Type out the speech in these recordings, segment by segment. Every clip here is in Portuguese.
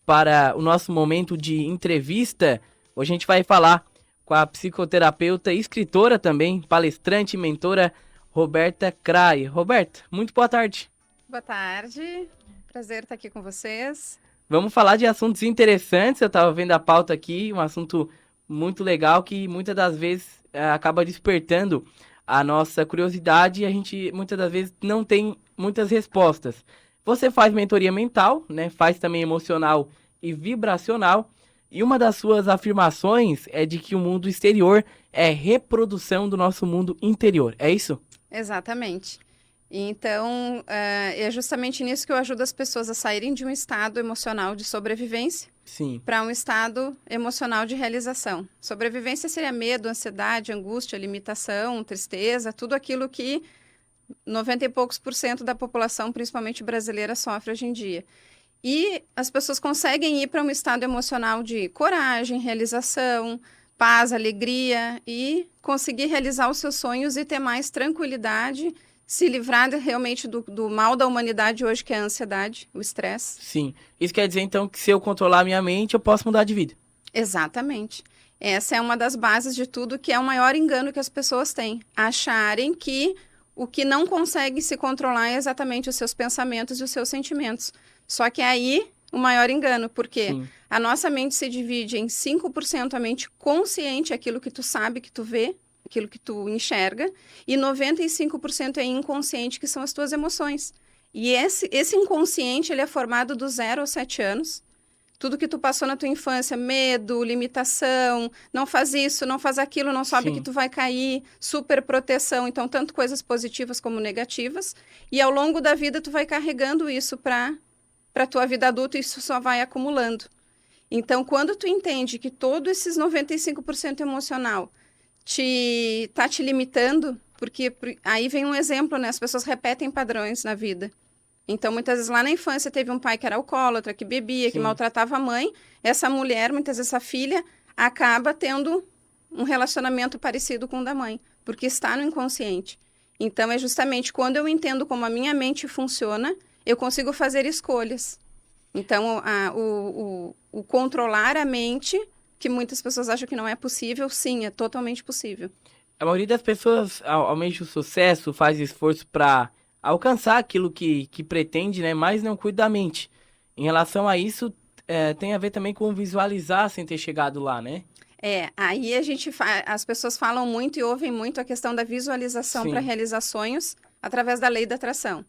para o nosso momento de entrevista. Hoje a gente vai falar com a psicoterapeuta, escritora também, palestrante e mentora Roberta Cray. Roberta, muito boa tarde. Boa tarde, prazer estar aqui com vocês. Vamos falar de assuntos interessantes. Eu estava vendo a pauta aqui, um assunto muito legal que muitas das vezes acaba despertando a nossa curiosidade e a gente muitas das vezes não tem muitas respostas. Você faz mentoria mental, né? Faz também emocional e vibracional. E uma das suas afirmações é de que o mundo exterior é reprodução do nosso mundo interior. É isso? Exatamente. Então, é justamente nisso que eu ajudo as pessoas a saírem de um estado emocional de sobrevivência para um estado emocional de realização. Sobrevivência seria medo, ansiedade, angústia, limitação, tristeza, tudo aquilo que 90 e poucos % da população, principalmente brasileira, sofre hoje em dia. E as pessoas conseguem ir para um estado emocional de coragem, realização, paz, alegria e conseguir realizar os seus sonhos e ter mais tranquilidade, se livrar realmente do mal da humanidade hoje, que é a ansiedade, o estresse. Sim. Isso quer dizer, então, que se eu controlar a minha mente, eu posso mudar de vida. Exatamente. Essa é uma das bases de tudo, que é o maior engano que as pessoas têm. Acharem que o que não consegue se controlar é exatamente os seus pensamentos e os seus sentimentos. Só que aí o maior engano, porque a nossa mente se divide em 5% a mente consciente, aquilo que tu sabe, que tu vê, aquilo que tu enxerga, e 95% é inconsciente, que são as tuas emoções. E esse inconsciente, ele é formado do 0 aos 7 anos. Tudo que tu passou na tua infância, medo, limitação, não faz isso, não faz aquilo, não sabe que tu vai cair, super proteção. Então, tanto coisas positivas como negativas. E ao longo da vida, tu vai carregando isso para a tua vida adulta, e isso só vai acumulando. Então, quando tu entende que todos esses 95% emocional tá te limitando, porque aí vem um exemplo, né? As pessoas repetem padrões na vida. Então, muitas vezes lá na infância teve um pai que era alcoólatra, que bebia, que maltratava a mãe. Essa mulher, muitas vezes essa filha, acaba tendo um relacionamento parecido com o da mãe, porque está no inconsciente. Então, é justamente quando eu entendo como a minha mente funciona, eu consigo fazer escolhas. Então, o controlar a mente, que muitas pessoas acham que não é possível, sim, é totalmente possível. A maioria das pessoas almeja o sucesso, faz esforço para alcançar aquilo que pretende, né? Mas não cuida da mente. Em relação a isso, tem a ver também com visualizar sem ter chegado lá, né? Aí as pessoas falam muito e ouvem muito a questão da visualização para realizar sonhos através da lei da atração,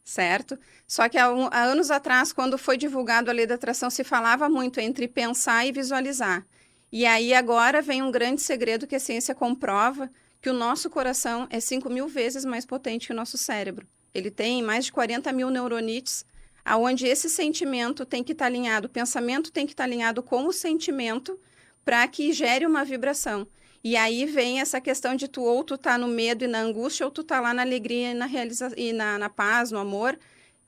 certo? Só que há anos atrás, quando foi divulgado a lei da atração, se falava muito entre pensar e visualizar. E aí agora vem um grande segredo que a ciência comprova, que o nosso coração é 5.000 vezes mais potente que o nosso cérebro. Ele tem mais de 40 mil neurônios, aonde esse sentimento tem que estar alinhado, o pensamento tem que estar alinhado com o sentimento para que gere uma vibração. E aí vem essa questão de ou tu tá no medo e na angústia, ou tu tá lá na alegria e na paz, no amor,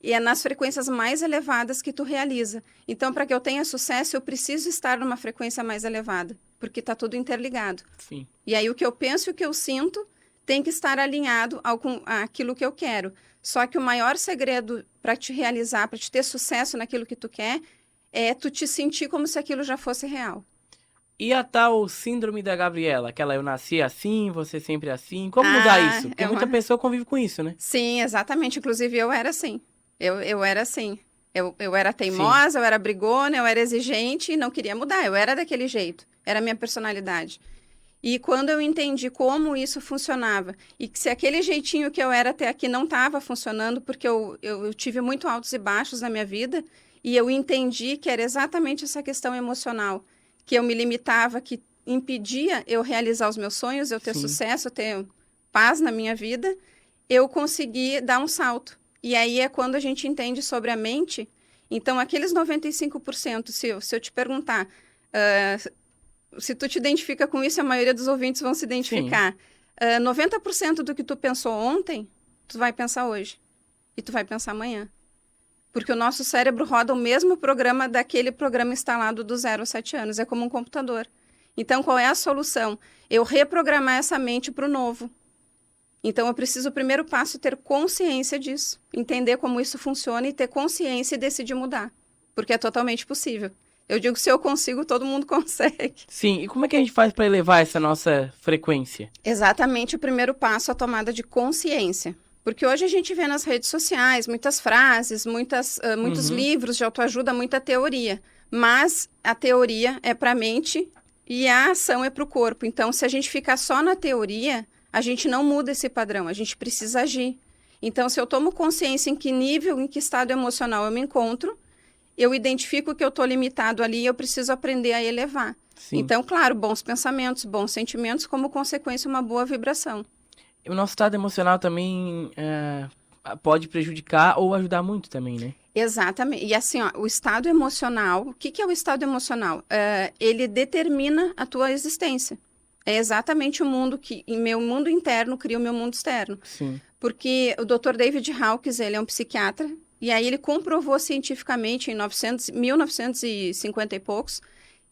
e é nas frequências mais elevadas que tu realiza. Então, para que eu tenha sucesso, eu preciso estar numa frequência mais elevada, porque está tudo interligado. Sim. E aí o que eu penso e o que eu sinto tem que estar alinhado àquilo que eu quero. Só que o maior segredo para te realizar, para te ter sucesso naquilo que tu quer, é tu te sentir como se aquilo já fosse real. E a tal síndrome da Gabriela, aquela eu nasci assim, você sempre assim. Como mudar isso? Porque muita pessoa convive com isso, né? Sim, exatamente. Inclusive eu era assim. Eu era assim. Eu era teimosa, eu era brigona, eu era exigente e não queria mudar. Eu era daquele jeito. Era a minha personalidade. E quando eu entendi como isso funcionava e que se aquele jeitinho que eu era até aqui não estava funcionando, porque eu tive muito altos e baixos na minha vida, e eu entendi que era exatamente essa questão emocional, que eu me limitava, que impedia eu realizar os meus sonhos, eu ter sucesso, eu ter paz na minha vida, eu consegui dar um salto. E aí é quando a gente entende sobre a mente. Então, aqueles 95%, se eu te perguntar, se tu te identifica com isso, a maioria dos ouvintes vão se identificar. 90% do que tu pensou ontem, tu vai pensar hoje. E tu vai pensar amanhã. Porque o nosso cérebro roda o mesmo programa daquele programa instalado do 0 aos 7 anos. É como um computador. Então, qual é a solução? Eu reprogramar essa mente para o novo. Então, eu preciso, o primeiro passo, ter consciência disso. Entender como isso funciona e ter consciência e decidir mudar. porque é totalmente possível. Eu digo, se eu consigo, todo mundo consegue. Sim, e como é que a gente faz para elevar essa nossa frequência? Exatamente o primeiro passo, a tomada de consciência. Porque hoje a gente vê nas redes sociais muitas frases, muitos Uhum, livros de autoajuda, muita teoria. Mas a teoria é para a mente e a ação é para o corpo. Então, se a gente ficar só na teoria, a gente não muda esse padrão, a gente precisa agir. Então, se eu tomo consciência em que nível, em que estado emocional eu me encontro, eu identifico que eu estou limitado ali e eu preciso aprender a elevar. sim. Então, claro, bons pensamentos, bons sentimentos, como consequência, uma boa vibração. E o nosso estado emocional também pode prejudicar ou ajudar muito também, né? Exatamente. E assim, ó, o estado emocional, o que que é o estado emocional? Ele determina a tua existência. É exatamente o mundo que, em meu mundo interno, cria o meu mundo externo. Sim, Porque o Dr. David Hawkins, ele é um psiquiatra, e aí ele comprovou cientificamente em 1950 e poucos,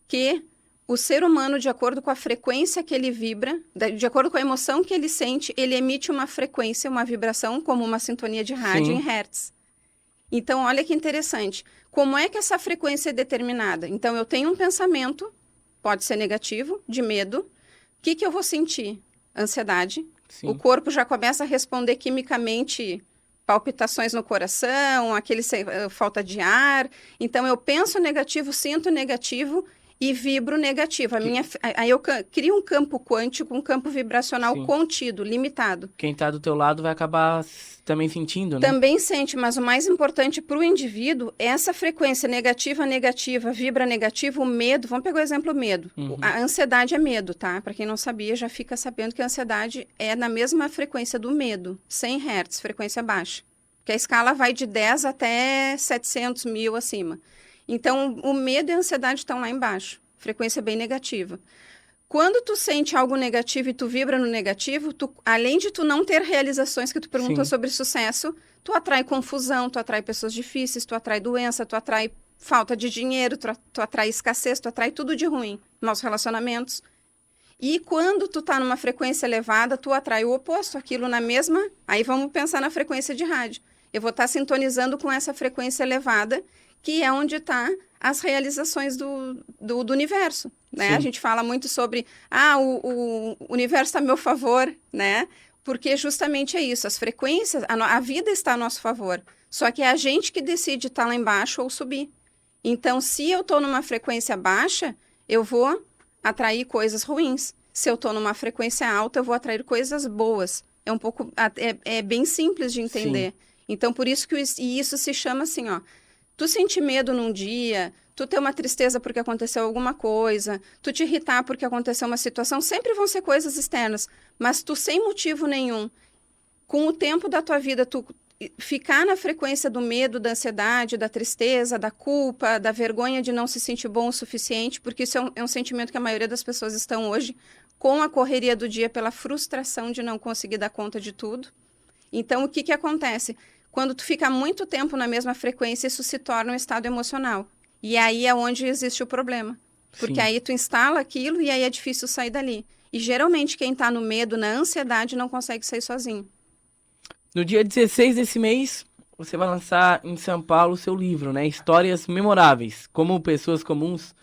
que o ser humano, de acordo com a frequência que ele vibra, de acordo com a emoção que ele sente, ele emite uma frequência, uma vibração, como uma sintonia de rádio em sim, hertz. Então, olha que interessante. Como é que essa frequência é determinada? Então, eu tenho um pensamento, pode ser negativo, de medo. O que que eu vou sentir? Ansiedade. O sim. corpo já começa a responder quimicamente, palpitações no coração, falta de ar. Então, eu penso negativo, sinto negativo e vibro negativo. Que- Aí eu crio um campo quântico, um campo vibracional sim. contido, limitado. Quem tá do teu lado vai acabar também sentindo, né? Também sente, mas o mais importante para o indivíduo é essa frequência negativa, negativa, vibra negativo, o medo. Vamos pegar o exemplo medo. Uhum, A ansiedade é medo, tá? Para quem não sabia, já fica sabendo que a ansiedade é na mesma frequência do medo, 100 Hz, frequência baixa. Que a escala vai de 10 até 700 mil acima. Então, o medo e a ansiedade estão lá embaixo, frequência bem negativa. Quando tu sente algo negativo e tu vibra no negativo, além de tu não ter realizações que tu perguntou sim, sobre sucesso, tu atrai confusão, tu atrai pessoas difíceis, tu atrai doença, tu atrai falta de dinheiro, tu atrai escassez, tu atrai tudo de ruim, maus relacionamentos. E quando tu tá numa frequência elevada, tu atrai o oposto, aquilo na mesma. Aí vamos pensar na frequência de rádio. Eu vou estar sintonizando com essa frequência elevada, que é onde está as realizações do universo, né? A sim, gente fala muito sobre, o universo está a meu favor, né? Porque justamente é isso, as frequências, a vida está a nosso favor. Só que é a gente que decide estar lá embaixo ou subir. Então, se eu estou numa frequência baixa, eu vou atrair coisas ruins. Se eu estou numa frequência alta, eu vou atrair coisas boas. É um pouco, é bem simples de sim. entender. Então, por isso que isso se chama assim, ó. Tu sentir medo num dia, tu ter uma tristeza porque aconteceu alguma coisa, tu te irritar porque aconteceu uma situação, sempre vão ser coisas externas, mas tu sem motivo nenhum, com o tempo da tua vida, tu ficar na frequência do medo, da ansiedade, da tristeza, da culpa, da vergonha de não se sentir bom o suficiente, porque isso é um sentimento que a maioria das pessoas estão hoje, com a correria do dia, pela frustração de não conseguir dar conta de tudo. Então, o que que acontece? Quando tu fica muito tempo na mesma frequência, isso se torna um estado emocional. E aí é onde existe o problema. Porque Sim. aí tu instala aquilo e aí é difícil sair dali. E geralmente quem está no medo, na ansiedade, não consegue sair sozinho. No dia 16 desse mês, você vai lançar em São Paulo o seu livro, né? Histórias memoráveis. Como pessoas comuns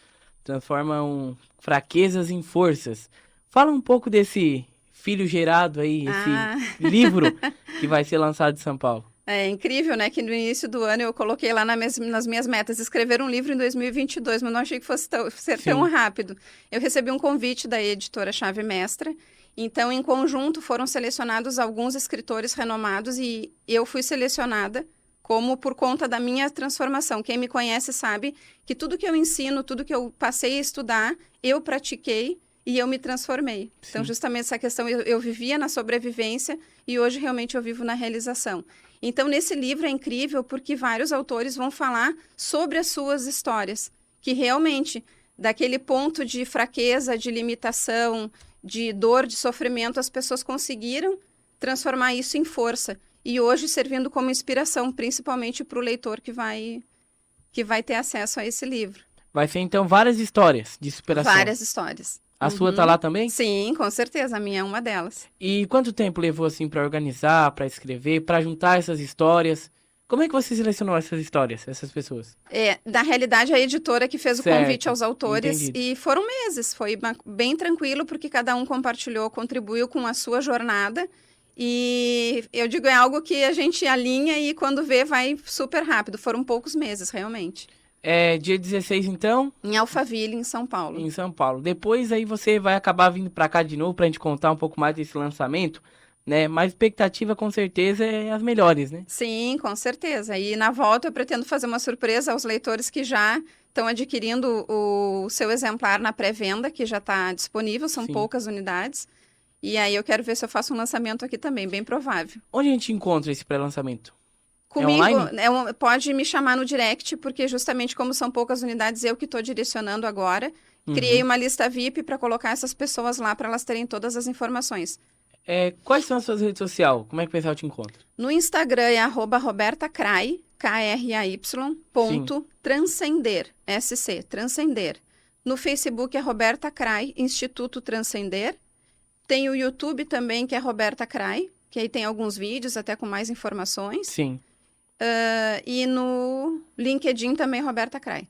transformam fraquezas em forças. Fala um pouco desse filho gerado aí, esse Ah, livro que vai ser lançado em São Paulo. é incrível, né? Que no início do ano eu coloquei lá nas minhas metas escrever um livro em 2022, mas não achei que fosse ser tão Sim, rápido. Eu recebi um convite da editora Chave Mestra, então, em conjunto, foram selecionados alguns escritores renomados e eu fui selecionada como por conta da minha transformação. Quem me conhece sabe que tudo que eu ensino, tudo que eu passei a estudar, eu pratiquei e eu me transformei. Então, sim, justamente essa questão, eu vivia na sobrevivência e hoje realmente eu vivo na realização. Então, nesse livro é incrível porque vários autores vão falar sobre as suas histórias, que realmente, daquele ponto de fraqueza, de limitação, de dor, de sofrimento, as pessoas conseguiram transformar isso em força. E hoje servindo como inspiração, principalmente para o leitor que vai ter acesso a esse livro. vai ser então várias histórias de superação. Várias histórias. A sua tá Uhum. lá também? Sim, com certeza. A minha é uma delas. E quanto tempo levou assim pra organizar, pra escrever, pra juntar essas histórias? Como é que você selecionou essas histórias, essas pessoas? Na realidade, a editora que fez o Certo, convite aos autores entendido. e foram meses. Foi bem tranquilo, porque cada um compartilhou, contribuiu com a sua jornada. E eu digo, é algo que a gente alinha e quando vê vai super rápido. Foram poucos meses, realmente. É dia 16, então, Em Alphaville, em São Paulo. em São Paulo. Depois aí você vai acabar vindo pra cá de novo pra gente contar um pouco mais desse lançamento, né? Mas expectativa com certeza é as melhores, né? Sim, com certeza. E na volta eu pretendo fazer uma surpresa aos leitores que já estão adquirindo o seu exemplar na pré-venda, que já está disponível, são Sim. poucas unidades. E aí eu quero ver se eu faço um lançamento aqui também, bem provável. Onde a gente encontra esse pré-lançamento? É Comigo, online? pode me chamar no direct, porque justamente como são poucas unidades, eu que estou direcionando agora. Criei Uhum. uma lista VIP para colocar essas pessoas lá para elas terem todas as informações. Quais são as suas redes sociais? Como é que o pessoal te encontra? No Instagram é @robertacray, Kray, Sim, ponto, transcender, SC, transcender. No Facebook é Roberta Cray, Instituto Transcender. Tem o YouTube também, que é Roberta Cray, que aí tem alguns vídeos até com mais informações. sim. E no LinkedIn também Roberta Cray.